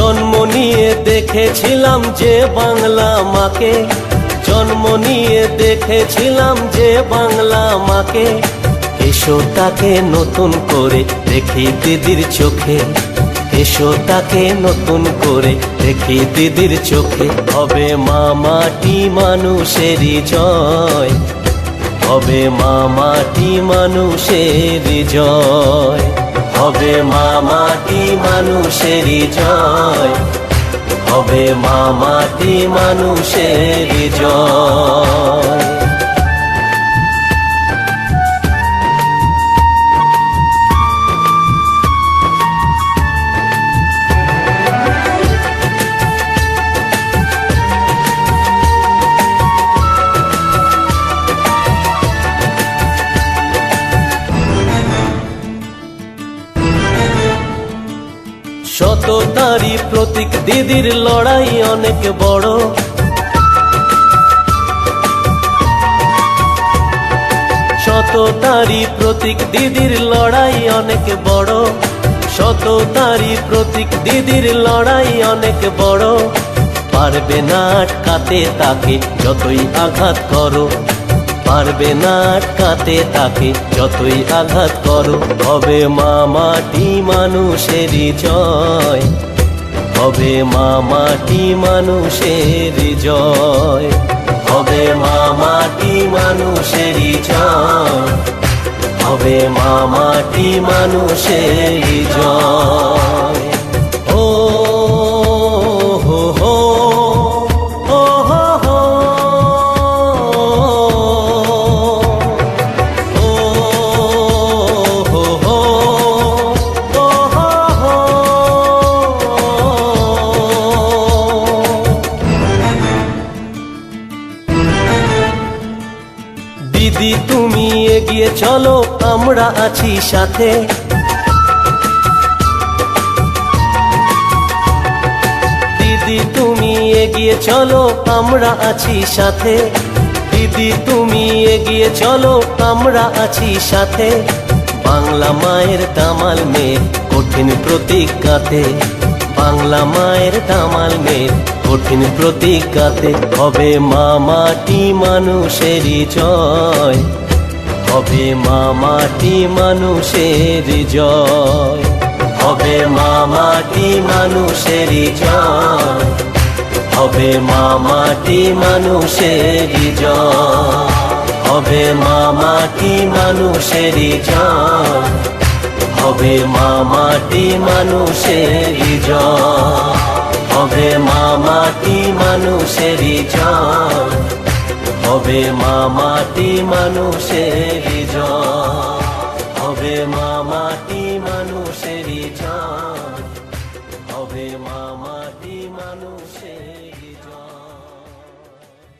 জন্ম নিয়ে দেখেছিলাম যে বাংলা মাকে, জন্ম নিয়ে দেখেছিলাম যে বাংলা মাকে। এসো তাকে নতুন করে দেখি দিদির চোখে, এসো তাকে নতুন করে দেখি দিদির চোখে। হবে মা মাটি মানুষেরই জয়, হবে মা মাটি মানুষেরই জয়, হবে মা মাটি মানুষেরই জয়, হবে মা মাটি মানুষেরই জয়। সততারই প্রতীক দিদির লড়াই অনেক বড়, সততারই প্রতীক দিদির লড়াই অনেক বড়, সততারই প্রতীক দিদির লড়াই অনেক বড়। পারবে না আটকাতে তাকে যতই আঘাত করো, পারবে না আটকাতে তাকে যতই আঘাত করো। হবে মা মাটি মানুষেরই জয়, হবে মা মাটি মানুষেরই জয়, হবে মা মাটি মানুষেরই জয়, হবে মা মাটি মানুষেরই জয়। ও হো হো ও হো হো দিদি তুমি এগিয়ে চলো, আমরা আছি সাথে। দিদি তুমি এগিয়ে চলো, আমরা আছি সাথে। দিদি তুমি এগিয়ে চলো, আমরা আছি সাথে। বাংলা মায়ের দামাল মেয়ের কঠিন প্রতিজ্ঞাতে, বাংলা মায়ের দামাল মেয়ের কঠিন প্রতিজ্ঞাতে। হবে মা মাটি মানুষেরই জয়, হবে মা মাটি মানুষেরই জয়, হবে মা মাটি মানুষেরই জয়, হবে মা মাটি মানুষেরই জয়, হবে মা মাটি মানুষেরই জয়, হবে মা মাটি মানুষেরই জয়, হবে মা মাটি মানুষেরই জয়, হবে মা মাটি মানুষেরই জয়, হবে মা মাটি